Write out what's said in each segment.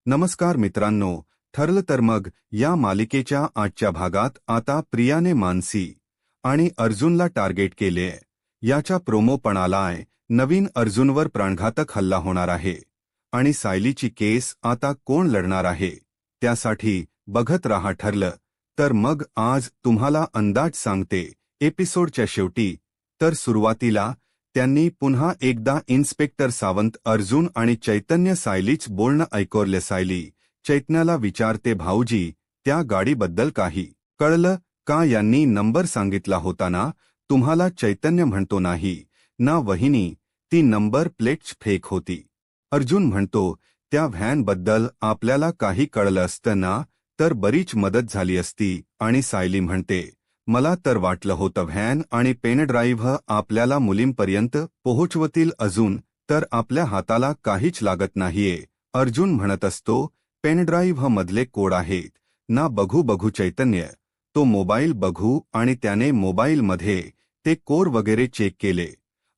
नमस्कार मित्रांनो, ठरलं तर मग या मालिकेच्या आजच्या भागात आता प्रियाने मानसी आणि अर्जुनला टार्गेट केले. याच्या प्रोमो पण आलाय. नवीन अर्जुनवर प्राणघातक हल्ला होणार आहे आणि सायलीची केस आता कोण लढणार आहे त्यासाठी बघत राहा. ठरलं तर मग आज तुम्हाला अंदाज सांगते एपिसोडच्या शेवटी. तर सुरुवातीला त्यांनी पुन्हा एकदा इन्स्पेक्टर सावंत, अर्जुन आणि चैतन्य सायलीच बोलणं ऐकवले. सायली चैतन्याला विचारते, भाऊजी त्या गाडीबद्दल काही कळलं का? यांनी नंबर सांगितला होता ना तुम्हाला? चैतन्य म्हणतो, नाही ना वहिनी, ती नंबर प्लेट्स फेक होती. अर्जुन म्हणतो, त्या व्हॅनबद्दल आपल्याला काही कळलं असतं ना तर बरीच मदत झाली असती. आणि सायली म्हणते, मला तर वाटलं होतं व्हॅन आणि पेनड्राईव्ह आपल्याला मुलींपर्यंत पोहोचवतील. अजून तर आपल्या हाताला काहीच लागत नाहीये. अर्जुन म्हणत असतो, पेनड्राईव्ह मधले कोड आहेत ना? बघू चैतन्य तो मोबाईल बघू. आणि त्याने मोबाईलमध्ये ते कोड वगैरे चेक केले.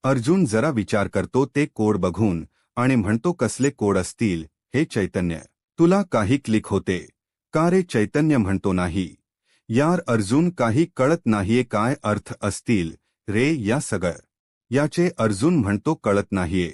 अर्जुन जरा विचार करतो ते कोड बघून आणि म्हणतो, कसले कोड असतील हे चैतन्य? तुला काही क्लिक होते का रे? चैतन्य म्हणतो, नाही यार अर्जुन, काही कळत नाहीये. काय अर्थ असतील रे या सगळं याचे? अर्जुन म्हणतो, कळत नाहीये,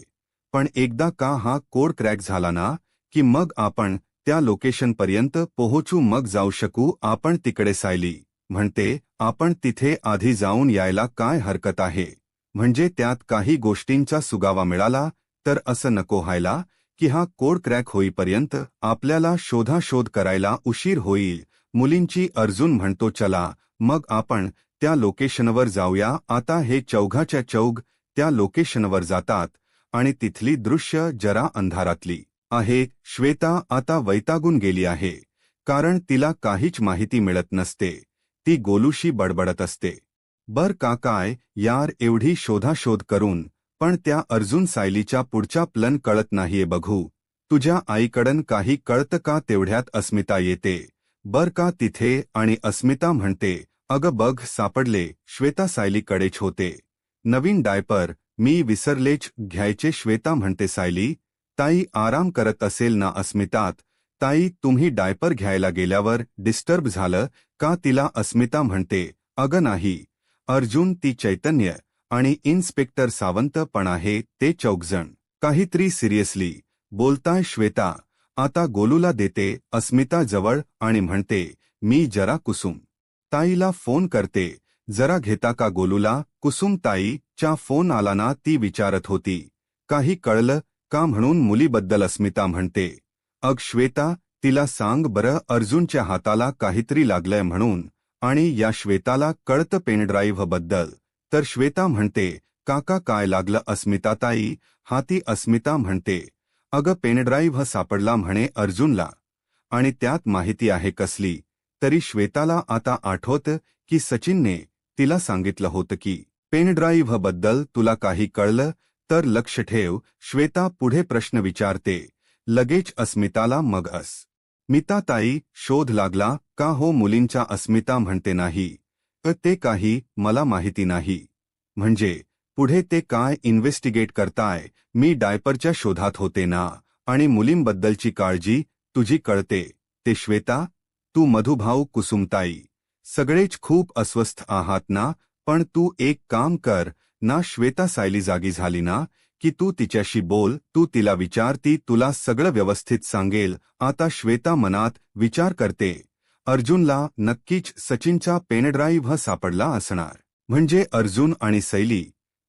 पण एकदा का हा कोड क्रॅक झाला ना की मग आपण त्या लोकेशनपर्यंत पोहोचू, मग जाऊ शकू आपण तिकडे. सायली म्हणते, आपण तिथे आधी जाऊन यायला काय हरकत आहे? म्हणजे त्यात काही गोष्टींचा सुगावा मिळाला तर असं नको व्हायला की हा कोड क्रॅक होईपर्यंत आपल्याला शोधाशोध करायला उशीर होईल मुलींची. अर्जुन म्हणतो, चला मग आपण त्या लोकेशनवर जाऊया. आता हे चौघाच्या चौघ त्या लोकेशनवर जातात आणि तिथली दृश्य जरा अंधारातली आहे. श्वेता आता वैतागून गेली आहे कारण तिला काहीच माहिती मिळत नसते. ती गोलूशी बडबडत असते, बर का काय यार एवढी शोधाशोध करून पण त्या अर्जुन सायलीच्या पुढच्या प्लन कळत नाहीये. बघू तुझ्या आईकडन काही कळतं का? तेवढ्यात अस्मिता येते बर का तिथे आणि अस्मिता म्हणते, अगं बघ सापडले. श्वेता सायलीकडेच होते. नवीन डायपर मी विसरलेच घ्यायचे. श्वेता म्हणते, सायली ताई आराम करत असेल ना? अस्मितात, ताई तुम्ही डायपर घ्यायला गेल्यावर डिस्टर्ब झालं का तिला? अस्मिता म्हणते, अगं नाही अर्जुन, ती चैतन्य आणि इन्स्पेक्टर सावंत पण आहे, ते चौघजण काहीतरी सिरियसली बोलताय. श्वेता आता गोलूला देते अस्मिता जवळ आणि म्हणते, मी जरा कुसुम ताईला फोन करते, जरा घेता का गोलूला? कुसुम ताई चा फोन आला ना? ती विचारत होती, काही कळलं का म्हणून मुलीबद्दल? अस्मिता म्हणते, अग श्वेता तिला सांग बरं अर्जुनच्या हाताला काहीतरी लागलंय म्हणून. आणि या श्वेताला कळतं पेनड्राईव्ह बद्दल. तर श्वेता म्हणते, काका काय लागलं? अस्मिता ताई हाती. अस्मिता म्हणते, अगं पेनड्राईव्ह सापडला म्हणे अर्जुनला आणि त्यात माहिती आहे कसली तरी. श्वेताला आता आठवतं की सचिनने तिला सांगितलं होतं की पेनड्राईव्ह बद्दल तुला काही कळलं तर लक्ष ठेव. श्वेता पुढे प्रश्न विचारते लगेच अस्मिताला, मग अस्मिता ताई शोध लागला का हो मुलींचा? अस्मिता म्हणते, नाही ते काही मला माहिती नाही. म्हणजे पुढे ते काय इन्व्हेस्टिगेट करताय? मी डायपरच्या शोधात होते ना आणि मुलींबद्दलची काळजी तुझी कळते ते. श्वेता तू, मधुभाऊ, कुसुमताई सगळेच खूप अस्वस्थ आहात ना? पण तू एक काम कर ना श्वेता, सायली जागी झाली ना की तू तिच्याशी बोल, तू तिला विचार, ती तुला सगळं व्यवस्थित सांगेल. आता श्वेता मनात विचार करते, अर्जुनला नक्कीच सचिनचा पेनड्राईव्ह सापडला असणार. म्हणजे अर्जुन आणि सायली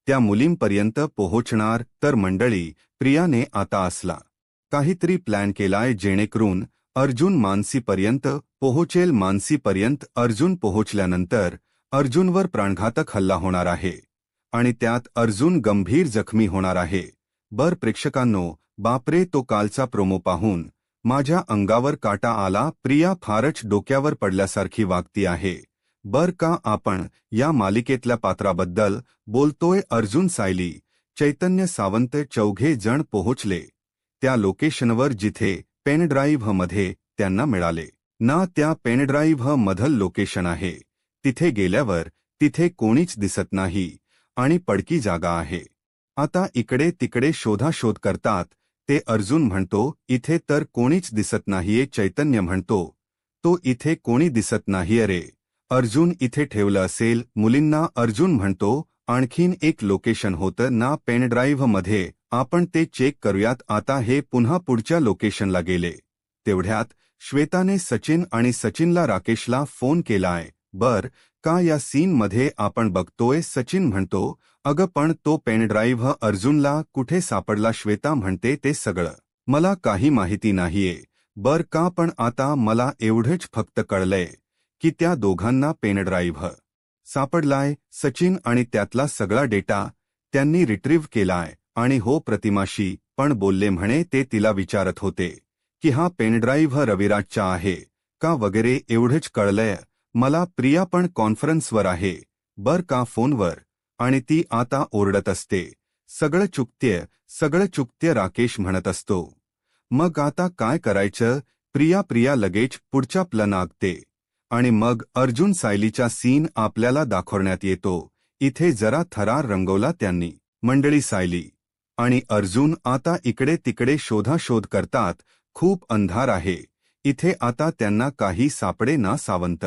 त्या मुलींपर्यंत पोहोचणार. तर मंडळी, प्रियाने आता असला काहीतरी प्लॅन केलाय जेणेकरून अर्जुन मानसीपर्यंत पोहोचेल. मानसीपर्यंत अर्जुन पोहोचल्यानंतर अर्जुनवर प्राणघातक हल्ला होणार आहे आणि त्यात अर्जुन गंभीर जखमी होणार आहे. बर प्रेक्षकांनो, बापरे, तो कालचा प्रोमो पाहून माझ्या अंगावर काटा आला. प्रिया फारच डोक्यावर पडल्यासारखी वागती आहे बर का. आपण या मालिकेतल्या पात्राबद्दल बोलतोय. अर्जुन, सायली, चैतन्य, सावंत चौघे जण पोहोचले त्या लोकेशनवर जिथे पेनड्राईव्ह मध्ये त्यांना मिळाले ना. त्या पेनड्राईव्ह मधलं लोकेशन आहे. तिथे गेल्यावर तिथे कोणीच दिसत नाही आणि पडकी जागा आहे. आता इकडे तिकडे शोधाशोध करतात ते अर्जुन म्हणतो, इथे तर कोणीच दिसत नाहीये. चैतन्य म्हणतो, तो इथे कोणी दिसत नाहीये रे. अर्जुन इथे ठेवलं असेल मुलींना. अर्जुन म्हणतो, आणखीन एक लोकेशन होतं ना पेनड्राईव्ह मध्ये, आपण ते चेक करूयात. आता हे पुन्हा पुढच्या लोकेशनला गेले. तेवढ्यात श्वेताने सचिन आणि सचिनला राकेशला फोन केलाय. बर का या सीन मध्ये आपण बघतोय. सचिन म्हणतो, अगं पण तो पेनड्राईव्ह अर्जुनला कुठे सापडला. श्वेता म्हणते, ते सगळं मला काही माहिती नाहीये बर का, पण आता मला एवढंच फक्त कळलंय की त्या दोघांना पेनड्राईव्ह सापडलाय. सचिन आणि त्यातला सगळा डेटा त्यांनी रिट्रीव्ह केलाय. आणि हो प्रतिमाशी पण बोलले म्हणे. ते तिला विचारत होते की हा पेनड्राईव्ह रविराजचा आहे का वगैरे. एवढंच कळलंय मला. प्रिया पण कॉन्फरन्सवर आहे बर का फोनवर, आणि ती आता ओरडत असते, सगळं चुकतेय, सगळं चुकतेय राकेश म्हणत असतो. मग आता काय करायचं. प्रिया लगेच पुढच्या प्लन आखते. आणि मग अर्जुन सायलीचा सीन आपल्याला दाखवण्यात येतो. इथे जरा थरार रंगवला त्यांनी. मंडळी सायली आणि अर्जुन आता इकडे तिकडे शोधाशोध करतात. खूप अंधार आहे इथे आता. त्यांना काही सापडे ना. सावंत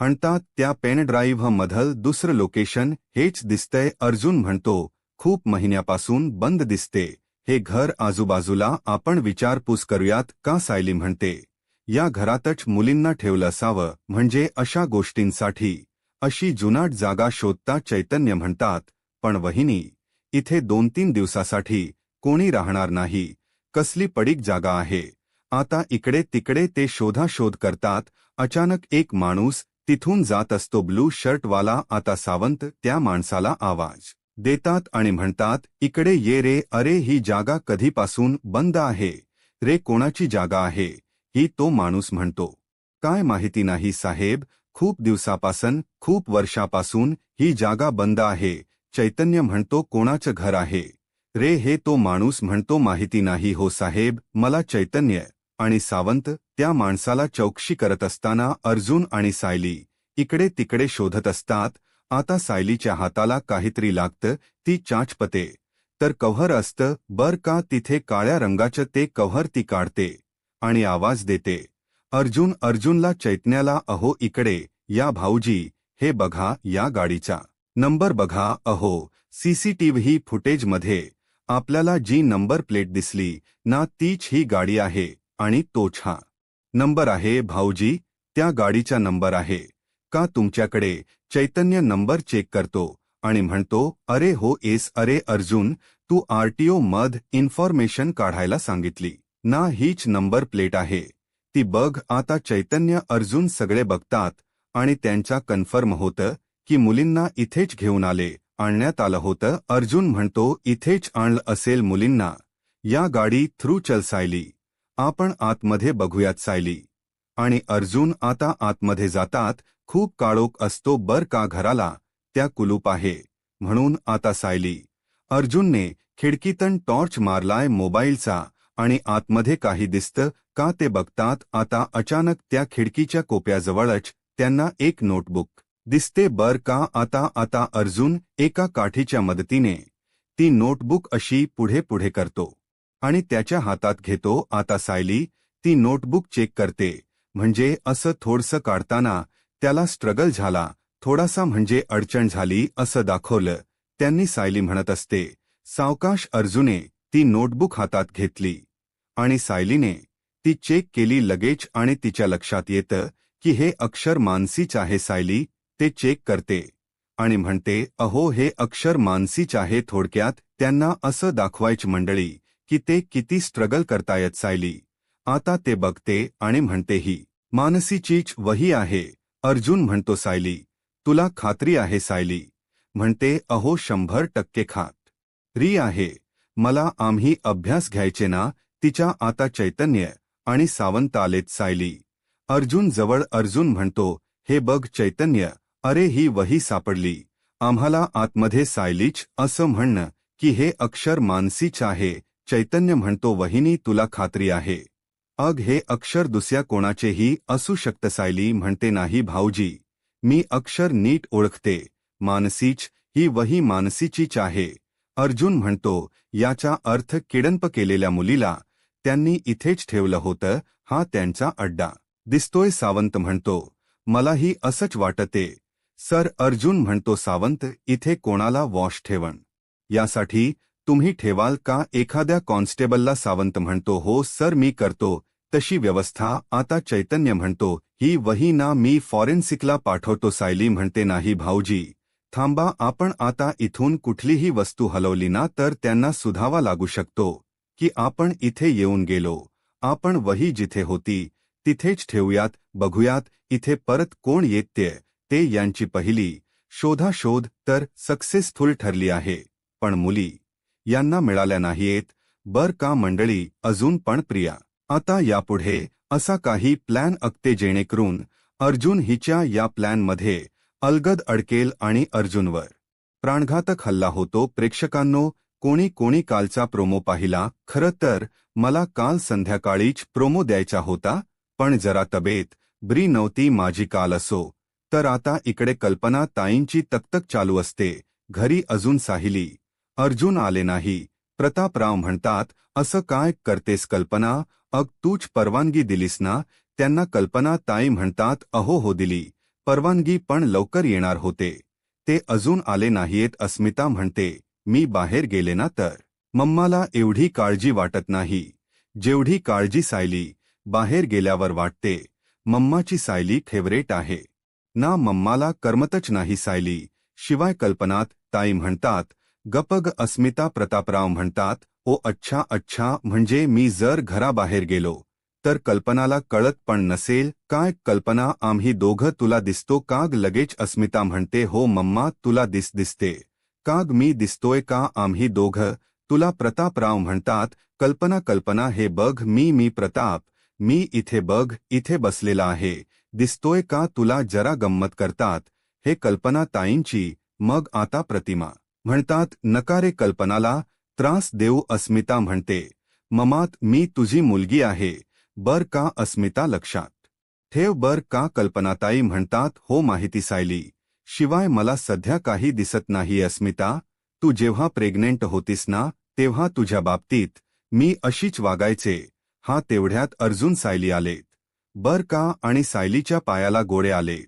म्हणतात, त्या पेनड्राईव्ह मधलं दुसरं लोकेशन हेच दिसतंय. अर्जुन म्हणतो, खूप महिन्यापासून बंद दिसते हे घर. आजूबाजूला आपण विचारपूस करूयात का. सायली म्हणते, या घरातच मुलींना ठेवलं असावं, म्हणजे अशा गोष्टींसाठी अशी जुनाट जागा शोधता. चैतन्य म्हणतात, पण वहिनी इथे 2-3 दिवसासाठी कोणी राहणार नाही. कसली पडीक जागा आहे. आता इकडे तिकडे ते शोधाशोध करतात. अचानक एक माणूस तिथून जात असतो, ब्लू शर्टवाला. आता सावंत त्या माणसाला आवाज देतात आणि म्हणतात, इकडे ये रे. अरे ही जागा कधीपासून बंद आहे रे. कोणाची जागा आहे ही. तो माणूस म्हणतो, काय माहिती नाही साहेब. खूप दिवसापासून, खूप वर्षापासून ही जागा बंद आहे. चैतन्य म्हणतो, कोणाचं घर आहे रे हे. तो माणूस म्हणतो, माहिती नाही हो साहेब मला. चैतन्य आणि सावंत त्या माणसाला चौकशी करत असताना अर्जुन आणि सायली इकडे तिकडे शोधत असतात. आता सायलीच्या हाताला काहीतरी लागतं. ती चाचपते तर कव्हर असतं बर का. तिथे काळ्या रंगाचं ते कव्हर ती काढते आणि आवाज देते, अर्जुनला. चैतन्याला, अहो इकडे या भाऊजी. हे बघा या गाडीचा नंबर बघा. अहो सीसीटीव्ही फुटेजमध्ये आपल्याला जी नंबर प्लेट दिसली ना तीच ही गाडी आहे. आणि तोच हा नंबर आहे भाऊजी. त्या गाडीचा नंबर आहे का तुमच्याकडे. चैतन्य नंबर चेक करतो आणि म्हणतो, अरे हो एस. अरे अर्जुन, तू आरटीओ मध्ये इन्फॉर्मेशन काढायला सांगितली ना. हीच नंबर प्लेट आहे ती बघ. आता चैतन्य अर्जुन सगळे बघतात आणि त्यांचा कन्फर्म होतं की मुलींना इथेच घेऊन आणण्यात आलं होतं. अर्जुन म्हणतो, इथेच आणलं असेल मुलींना. या गाडी थ्रू चल सायली. आपण आतमध्ये बघूयात. सायली आणि अर्जुन आता आतमध्ये जातात. खूप काळोख असतो बर का घराला. त्या कुलूप आहे म्हणून. आता सायली अर्जुनने खिडकीतून टॉर्च मारलाय मोबाईलचा आणि आतमध्ये काही दिसतं का ते बघतात. आता अचानक त्या खिडकीच्या कोपऱ्याजवळच त्यांना एक नोटबुक दिसते बर का. आता अर्जुन एका काठीच्या मदतीने ती नोटबुक अशी पुढे पुढे करतो आणि त्याच्या हातात घेतो. आता सायली ती नोटबुक चेक करते. म्हणजे असं थोडसं काढताना त्याला स्ट्रगल झाला थोडासा, म्हणजे अडचण झाली असं दाखवलं त्यांनी. सायली म्हणत असते, सावकाश. अर्जुने ती नोटबुक हातात घेतली आणि सायलीने ती चेक केली लगेच आणि तिच्या लक्षात येतं की हे अक्षर मानसीच आहे. सायली ते चेक करते आणि म्हणते, अहो हे अक्षर मानसीच आहे. थोडक्यात त्यांना असं दाखवायचं मंडळी की ते किती स्ट्रगल करतायत. सायली आता ते बघते आणि म्हणते, ही मानसीचीच वही आहे. अर्जुन म्हणतो, सायली तुला खात्री आहे. सायली म्हणते, अहो 100% खात्री आहे मला. आम्ही अभ्यास घ्यायचे ना तिच्या. आता चैतन्य आणि सावंत आलेत सायली अर्जुन जवळ. अर्जुन म्हणतो, हे बघ चैतन्य, अरे ही वही सापडली आम्हाला आतमध्ये. सायलीच असं म्हणणं की हे अक्षर मानसीच आहे. चैतन्य म्हणतो, वहिनी तुला खात्री आहे. अग हे अक्षर दुसऱ्या कोणाचेही असू शकतं. सायली म्हणते, नाही भाऊजी मी अक्षर नीट ओळखते. मानसीच ही वही मानसीचीच आहे. अर्जुन म्हणतो, याचा अर्थ किडनप केलेल्या मुलीला त्यांनी इथेच ठेवलं होतं, हा त्यांचा अड्डा दिसतोय. सावंत म्हणतो, मलाही असंच वाटते सर. अर्जुन म्हणतो, सावंत, इथे कोणाला वॉश ठेवण यासाठी तुम्ही ठेवाल का एखाद्या कॉन्स्टेबलला? सावंत म्हणतो, हो सर, मी करतो तशी व्यवस्था. आता चैतन्य म्हणतो, ही वही ना मी फॉरेन्सिकला पाठवतो. सायली म्हणते, नाही भाऊजी, थांबा, आपण आता इथून कुठलीही वस्तू हलवली ना तर त्यांना सुधावा लागू शकतो की आपण इथे येऊन गेलो. आपण वही जिथे होती तिथेच ठेवूयात, बघूयात इथे परत कोण येते ते. यांची पहिली शोधाशोध तर सक्सेसफुल ठरली आहे, पण मुली यांना मिळाल्या नाहीयेत बर का मंडळी अजून पण. प्रिया आता यापुढे असा काही प्लॅन आखते जेणेकरून अर्जुन हिच्या या प्लॅनमध्ये अलगद अडकेल आणि अर्जुनवर प्राणघातक हल्ला होतो. प्रेक्षकांनो, कोणी कालचा प्रोमो पाहिला? खरं तर मला काल संध्याकाळीच प्रोमो द्यायचा होता, पण जरा तब्येत बरी नव्हती माझी काल. असो तर आता इकडे कल्पना ताईंची तकतक चालू असते. घरी अजून साहिली अर्जुन आले नाही. प्रतापराव म्हणतात, असं काय करतेस कल्पना? अग तूच परवानगी दिलीस ना त्यांना? कल्पना ताई म्हणतात, अहो हो दिली परवानगी, पण लवकर येणार होते ते अजून आले नाहीयेत. अस्मिता म्हणते, मी बाहेर गेले ना तर मम्माला एवढी काळजी वाटत नाही जेवढी काळजी सायली बाहेर गेल्यावर वाटते. मम्माची सायली फेवरेट आहे ना, मम्माला करमतच नाही सायली शिवाय. कल्पनात ताई म्हणतात, गपग अस्मिता. प्रतापराव म्हणतात, ओ अच्छा अच्छा, म्हणजे मी जर घराबाहेर गेलो तर कल्पनाला कळत पण नसेल काय? कल्पना, आम्ही दोघं तुला दिसतो काग लगेच? अस्मिता म्हणते, हो मम्मा, तुला दिसते काग? मी दिसतोय का आम्ही दोघं तुला? प्रतापराव म्हणतात, कल्पना हे बघ, मी प्रताप, मी इथे बघ, इथे बसलेला आहे, दिसतोय का तुला? जरा गंमत करतात हे कल्पना ताईंची. मग आता प्रतिमा म्हणतात, नकारे कल्पनाला त्रास देऊ. अस्मिता म्हणते, ममात, मी तुझी मुलगी आहे बर का? अस्मिता, लक्षात ठेव बर का? कल्पनाताई म्हणतात, हो माहिती सायली शिवाय मला सध्या काही दिसत नाही. अस्मिता, तू जेव्हा प्रेग्नेंट होतीस ना तेव्हा तुझ्या बाबतीत मी अशीच वागायचे. हा तेवढ्यात अर्जुन सायली आलेत बर का, आणि सायलीच्या पायाला गोळे आलेत.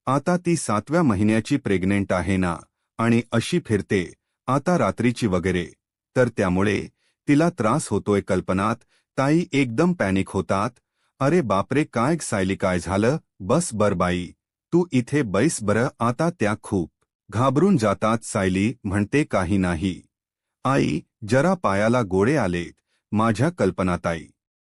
आता ती 7व्या महिन्याची प्रेग्नेंट आहे ना, आणि अशी फिरते आता रात्रीची वगैरे, तर त्यामुळे तिला त्रास होतोय. कल्पनात ताई एकदम पॅनिक होतात, अरे बापरे, काय सायली, काय झालं? बस बर बाई, तू इथे बैस बरं. आता त्या खूप घाबरून जातात. सायली म्हणते, काही नाही आई, जरा पायाला गोळे आलेत माझ्या. कल्पनाताई,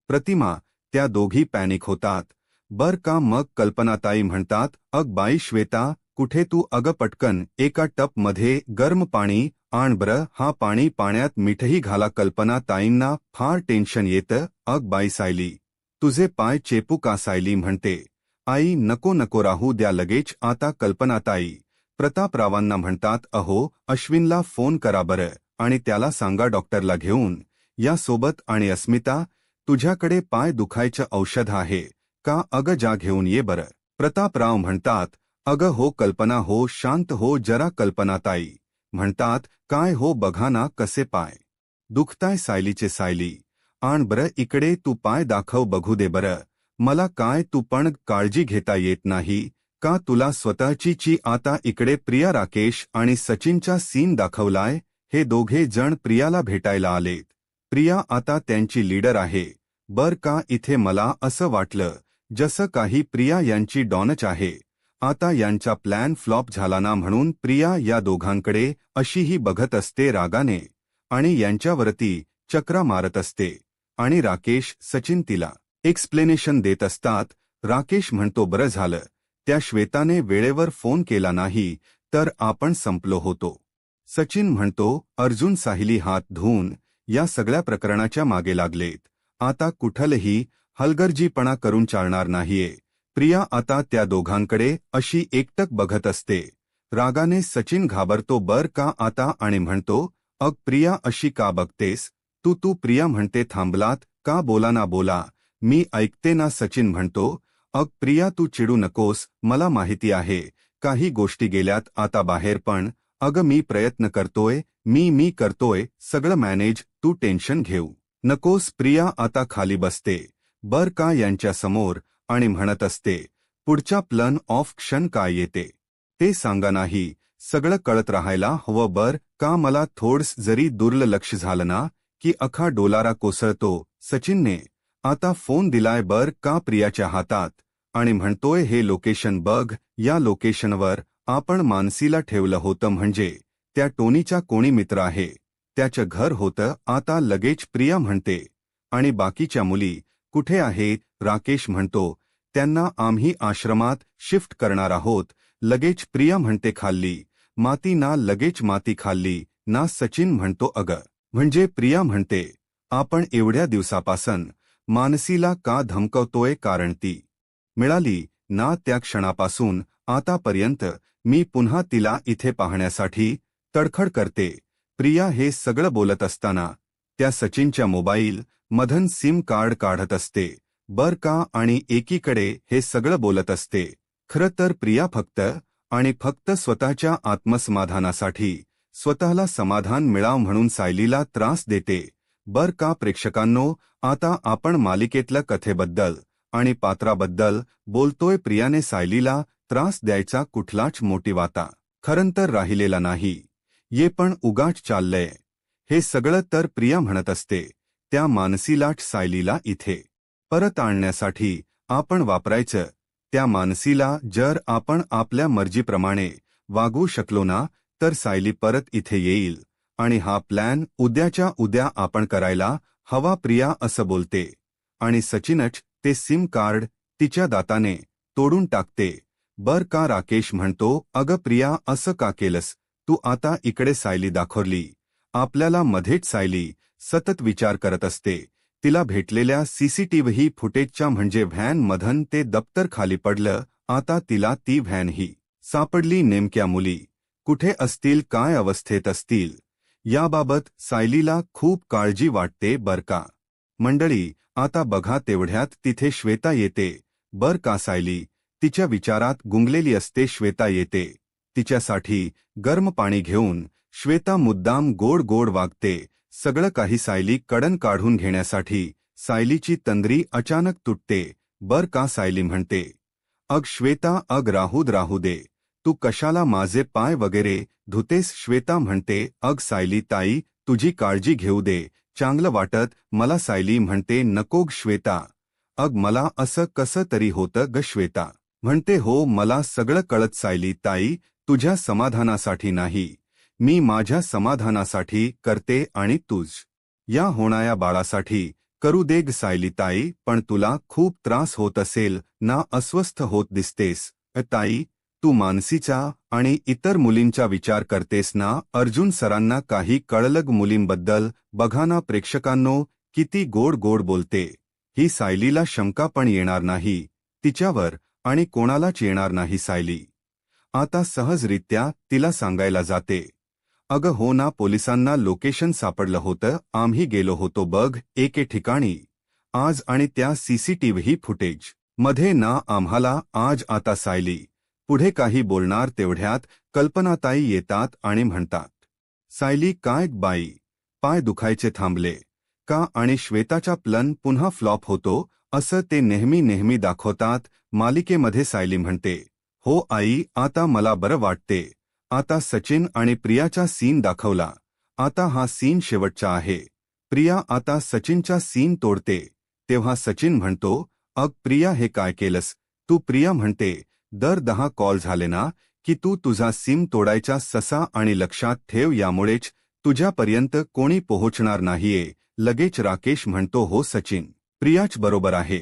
प्रतिमा, त्या दोघी पॅनिक होतात बर का? मग कल्पनाताई म्हणतात, अग बाई श्वेता, कुठे तू? अगं पटकन एका टपमध्ये गरम पाणी आण बरं. हा पाणी, पाण्यात मीठही घाला. कल्पनाताईंना फार टेन्शन येतं. अग बाई सायली, तुझे पाय चेपू का? सायली म्हणते, आई नको राहू द्या लगेच. आता कल्पनाताई प्रतापरावांना म्हणतात, अहो अश्विनला फोन करा बरं आणि त्याला सांगा डॉक्टरला घेऊन या सोबत. आणि अस्मिता, तुझ्याकडे पाय दुखायचं औषध आहे का? अगं जा घेऊन ये बरं. प्रतापराव म्हणतात, अगं हो कल्पना हो, शांत हो जरा. कल्पनाताई म्हणतात, काय हो, बघा ना कसे पाय दुखताय सायलीचे. सायली, आण बरं इकडे, तू पाय दाखव बघू दे बरं मला. काय तू पण काळजी घेता येत नाही का तुला स्वतःची? आता इकडे प्रिया, राकेश आणि सचिनचा सीन दाखवलाय. हे दोघे जण प्रियाला भेटायला आलेत. प्रिया आता त्यांची लीडर आहे बर का? इथे मला असं वाटलं जसं काही प्रिया यांची डॉनच आहे. आता यांचा प्लॅन फ्लॉप झाला ना, म्हणून प्रिया या दोघांकडे अशीही बघत असते रागाने आणि यांच्यावरती चक्रा मारत असते. आणि राकेश, सचिन तिला एक्सप्लेनेशन देत असतात. राकेश म्हणतो, बरं झालं त्या श्वेताने वेळेवर फोन केला नाही तर आपण संपलो होतो. सचिन म्हणतो, अर्जुन साहिली हात धुवून या सगळ्या प्रकरणाच्या मागे लागलेत. आता कुठलही हलगर्जीपणा करून चालणार नाहीये. प्रिया आता त्या दोघांकडे अशी एकटक बघत असते. रागाने सचिन घाबरतो बर का आता आणि म्हणतो, अग प्रिया अशी का बघतेस तू? प्रिया म्हणते, थांबलात का? बोला ना बोला, मी ऐकते ना. सचिन म्हणतो, अग प्रिया तू चिडू नकोस, मला माहिती आहे काही गोष्टी गेल्यात आता बाहेर, पण अगं मी प्रयत्न करतोय, मी करतोय सगळं मॅनेज, तू टेन्शन घेऊ नकोस. प्रिया आता खाली बसते बर का यांच्यासमोर आणि म्हणत असते, पुढच्या प्लन ऑफ क्षण काय येते ते सांगा. नाही सगळं कळत राहायला हवं बर का. मला थोडस जरी दुर्लक्ष झालं ना की अख्खा डोलारा कोसळतो. सचिनने आता फोन दिलाय बर का प्रियाच्या हातात आणि म्हणतोय, हे लोकेशन बघ, या लोकेशनवर आपण मानसीला ठेवलं होतं, म्हणजे त्या टोनीचा कोणी मित्र आहे त्याचं घर होतं. आता लगेच प्रिया म्हणते, आणि बाकीच्या मुली कुठे आहेत. राकेश म्हणतो, त्यांना आम्ही आश्रमात शिफ्ट करणार आहोत. लगेच प्रिया म्हणते, खाल्ली माती ना. लगेच माती खाल्ली ना. सचिन म्हणतो, अगं म्हणजे. प्रिया म्हणते, आपण एवढ्या दिवसापासून मानसीला का धमकवतोय, कारण ती मिळाली ना त्या क्षणापासून आतापर्यंत मी पुन्हा तिला इथे पाहण्यासाठी तडफड करते. प्रिया हे सगळं बोलत असताना त्या सचिनच्या मोबाईल मधून सिम कार्ड काढत असते बर का, आणि एकीकडे हे सगळं बोलत असते. खरं तर प्रिया फक्त आणि फक्त स्वतःच्या आत्मसमाधानासाठी, स्वतःला समाधान मिळाव म्हणून सायलीला त्रास देते बर का. प्रेक्षकांनो, आता आपण मालिकेतल्या कथेबद्दल आणि पात्राबद्दल बोलतोय. प्रियाने सायलीला त्रास द्यायचा कुठलाच मोटिव्ह आता खरं तर राहिलेला नाही. ये पण उगाच चाललंय हे सगळं तर प्रिया म्हणत असते. त्या मानसीलाच सायलीला इथे परत आणण्यासाठी आपण वापरायचं. त्या मानसीला जर आपण आपल्या मर्जीप्रमाणे वागवू शकलो ना तर सायली परत इथे येईल, आणि हा प्लॅन उद्याच्या उद्या आपण करायला हवा. प्रिया असं बोलते आणि सचिनच ते सिम कार्ड तिच्या दाताने तोडून टाकते बर का. राकेश म्हणतो, अगं प्रिया असं का केलंस तू. आता इकडे सायली दाखवली आपल्याला मध्येच. सायली सतत विचार करत असते. तिला भेटलेल्या सीसीटीव्ही फुटेजच्या, म्हणजे व्हॅन मधून ते दप्तर खाली पडलं. आता तिला ती व्हॅन ही सापडली. नेमक्या मुली कुठे असतील, काय अवस्थेत असतील याबाबत सायलीला खूप काळजी वाटते बर का. मंडळी आता बघा तेवढ्यात तिथे श्वेता येते बर का. सायली तिच्या विचारात गुंगलेली असते. श्वेता येते तिच्यासाठी गरम पाणी घेऊन. श्वेता मुद्दाम गोड गोड वागते. सगळं काही सायली कडन काढून घेण्यासाठी. सायलीची तंद्री अचानक तुटते बर का. सायली म्हणते, अग श्वेता, अग राहू दे, तू कशाला माझे पाय वगैरे धुतेस. श्वेता म्हणते, अग सायली ताई, तुझी काळजी घेऊ दे, चांगलं वाटत मला. सायली म्हणते, नको ग श्वेता, अग मला असं कसं तरी होतं ग. श्वेता म्हणते, हो मला सगळं कळत सायली ताई, तुझ्या समाधानासाठी नाही, मी माझ्या समाधानासाठी करते, आणि तुझ या होणाऱ्या बाळासाठी करू दे ग सायली ताई. पण तुला खूप त्रास होत असेल ना, अस्वस्थ होत दिसतेस ताई, तू मानसीचा आणि इतर मुलींचा विचार करतेस ना. अर्जुन सरांना काही कळलं ग मुलींबद्दल. बघा ना प्रेक्षकांनो, किती गोड गोड बोलते ही. सायलीला शंका पण येणार नाही तिच्यावर, आणि कोणालाच येणार नाही. सायली आता सहजरित्या तिला सांगायला जाते, अगं हो ना, पोलिसांना लोकेशन सापडलं होतं, आम्ही गेलो होतो बघ एके ठिकाणी आज, आणि त्या सीसीटीव्ही फुटेज मध्ये ना आम्हाला आज. आता सायली पुढे काही बोलणार तेवढ्यात कल्पनाताई येतात आणि म्हणतात, सायली काय बाई, पाय दुखायचे थांबले का. आणि श्वेताचा प्लन पुन्हा फ्लॉप होतो असं ते नेहमी दाखवतात मालिकेमध्ये. सायली म्हणते, हो आई, आता मला बरं वाटते. आता सचिन आणि प्रियाचा सीन दाखवला. आता हा सीन शेवटचा आहे. प्रिया आता सचिनचा सीन तोडते तेव्हा सचिन म्हणतो, अग प्रिया हे काय केलंस तू. प्रिया म्हणते, दर 10 कॉल झाले ना की तू तुझा सिम तोडायचा ससा, आणि लक्षात ठेव यामुळेच तुझ्यापर्यंत कोणी पोहोचणार नाहीये. लगेच राकेश म्हणतो, हो सचिन, प्रियाच बरोबर आहे,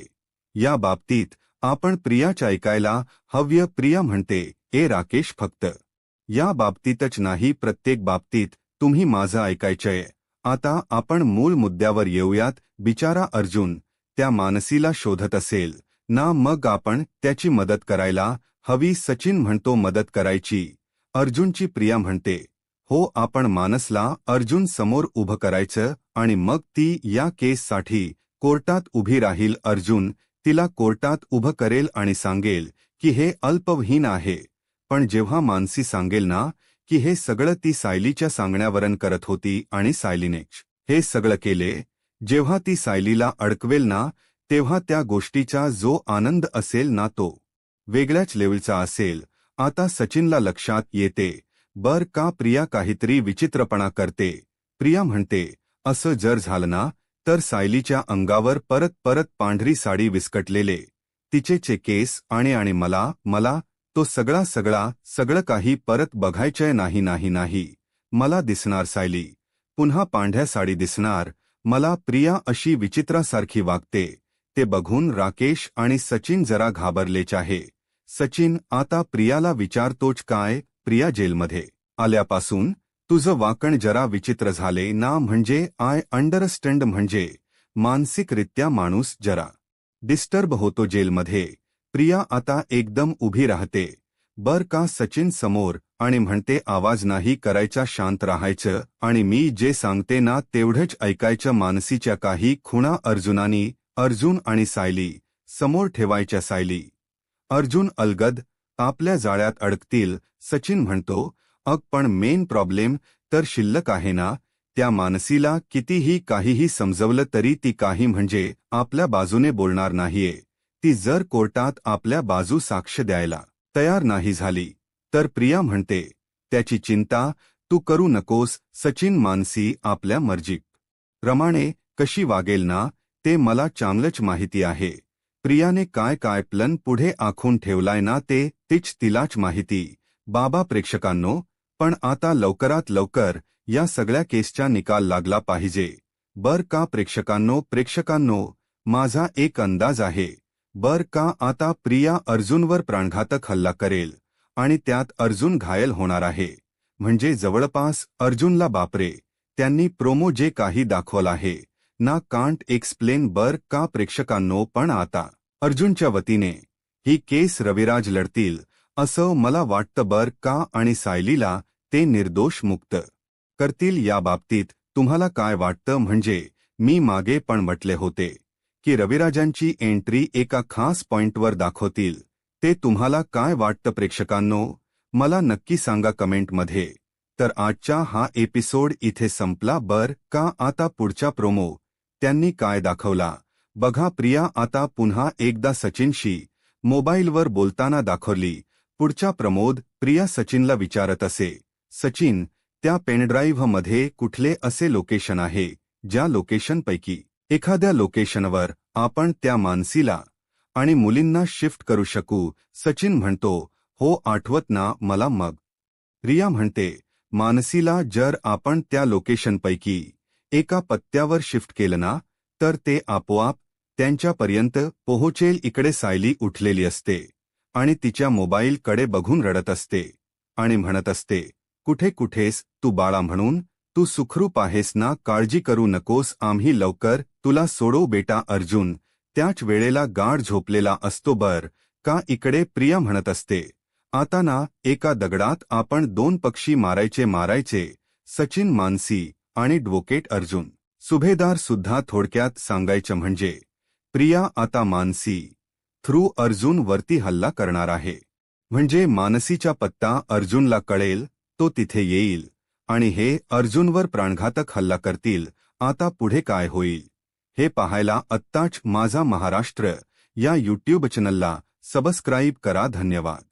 या बाबतीत आपण प्रियाच ऐकायला हव्य. प्रिया म्हणते, ए राकेश, फक्त या बाबतीतच नाही, प्रत्येक बाबतीत तुम्ही माझं ऐकायचंय. आता आपण मूळ मुद्द्यावर येऊयात. बिचारा अर्जुन त्या मानसीला शोधत असेल ना, मग आपण त्याची मदत करायला हवी. सचिन म्हणतो, मदत करायची अर्जुनची. प्रिया म्हणते, हो आपण मानसला अर्जुन समोर उभं करायचं, आणि मग ती या केससाठी कोर्टात उभी राहील. अर्जुन तिला कोर्टात उभं करेल आणि सांगेल की हे अल्पवहीन आहे. पण जेव्हा मानसी सांगेल ना की हे सगळं ती सायलीच्या सांगण्यावरून करत होती आणि सायलीनेच हे सगळं केले. जेव्हा ती सायलीला अडकवेल ना, तेव्हा त्या गोष्टीचा जो आनंद असेल ना तो वेगळ्याच लेवलचा असेल. आता सचिनला लक्षात येते, बर का प्रिया काहीतरी विचित्रपणा करते. प्रिया म्हणते, असं जर झालं ना, तर सायलीच्या अंगावर परत परत पांढरी साडी विस्कटलेले तिचेचे केस आणि मला तो सगळं काही परत बघायचंय. नाही, मला दिसणार सायली पुन्हा पांढऱ्या साडी दिसणार मला. प्रिया अशी विचित्रासारखी वागते ते बघून राकेश आणि सचिन जरा घाबरलेच आहे. सचिन आता प्रियाला विचारतोच, काय प्रिया, जेलमध्ये आल्यापासून तुझं वाकण जरा विचित्र झाले ना. म्हणजे आय अंडरस्टँड, म्हणजे मानसिकरित्या माणूस जरा डिस्टर्ब होतो जेलमध्ये. प्रिया आता एकदम उभी राहते बर का सचिन समोर आणि म्हणते, आवाज नाही करायचा, शांत राहायचं आणि मी जे सांगते ना तेवढंच ऐकायचं. मानसीच्या काही खुणा अर्जुन आणि सायली समोर ठेवायच्या. सायली अर्जुन अलगद आपल्या जाळ्यात अडकतील. सचिन म्हणतो, पण मेन प्रॉब्लेम तर शिल्लक आहे ना. त्या मानसीला कितीही काहीही समजवलं तरी ती काही म्हणजे आपल्या बाजूने बोलणार नाहीये. ती जर कोर्टात आपल्या बाजू साक्ष द्यायला तयार नाही झाली तर प्रिया म्हणते, त्याची चिंता तू करू नकोस सचिन. मानसी आपल्या मर्जी प्रमाणे कशी वागेल ना ते मला चांगलंच माहिती आहे. प्रियाने काय प्लन पुढे आखून ठेवलाय ना ते तिलाच माहिती. बाबा प्रेक्षकांनो, पण आता लवकरात लवकर या सगळ्या केसचा निकाल लागला पाहिजे बर का प्रेक्षकांनो. माझा एक अंदाज आहे बर का. आता प्रिया अर्जुनवर प्राणघातक हल्ला करेल आणि त्यात अर्जुन घायल होणार आहे. म्हणजे जवळपास अर्जुनला बापरे, त्यांनी प्रोमो जे काही दाखवलं आहे ना, कांट एक्सप्लेन बर का प्रेक्षकांनो. पण आता अर्जुनच्या वतीने ही केस रविराज लढतील असं मला वाटतं बर का, आणि सायलीला ते निर्दोष मुक्त करतील. या बाबतीत तुम्हाला काय वाटतं? म्हणजे मी मागे पण म्हटले होते की रविराजांची एंट्री एका खास पॉइंटवर दाखवतील. ते तुम्हाला काय वाटतं प्रेक्षकांनो? मला नक्की सांगा कमेंटमध्ये. तर आजचा हा एपिसोड इथे संपला बर का. आता पुढचा प्रोमो त्यांनी काय दाखवला बघा. प्रिया आता पुन्हा एकदा सचिनशी मोबाईलवर बोलताना दाखवली. पुढचा प्रमोद प्रिया सचिनला विचारत असे, सचिन, त्या पेनड्राईव्हमध्ये कुठले असे लोकेशन आहे ज्या लोकेशनपैकी एखाद्या लोकेशनवर आपण त्या मानसीला आणि मुलींना शिफ्ट करू शकू? सचिन म्हणतो, हो आठवत ना मला. मग प्रिया म्हणते, मानसीला जर आपण त्या लोकेशनपैकी एका पत्त्यावर शिफ्ट केलं ना तर ते आपोआप त्यांच्यापर्यंत पोहोचेल. इकडे सायली उठलेली असते आणि तिच्या मोबाईलकडे बघून रडत असते आणि म्हणत असते, कुठेस तू बाळा, म्हणून तू सुखरूप आहेस ना? काळजी करू नकोस, आम्ही लवकर तुला सोडवू बेटा. अर्जुन त्याच वेळेला गाढ झोपलेला असतो बर का. इकडे प्रिया म्हणत असते, आता ना एका दगडात आपण 2 पक्षी मारायचे. सचिन, मानसी आणि ॲडव्होकेट अर्जुन. सुभेदार सुद्धा. थोडक्यात सांगायचं म्हणजे प्रिया आता मानसी थ्रू अर्जुन वरती हल्ला करणार आहे. म्हणजे मानसीचा पत्ता अर्जुनला कळेल, तो तिथे येईल आणि हे अर्जुनवर प्राणघातक हल्ला करतील. आता पुढे काय होईल हे पाहायला आत्ताच माझा महाराष्ट्र या यूट्यूब चॅनलला सबस्क्राईब करा. धन्यवाद.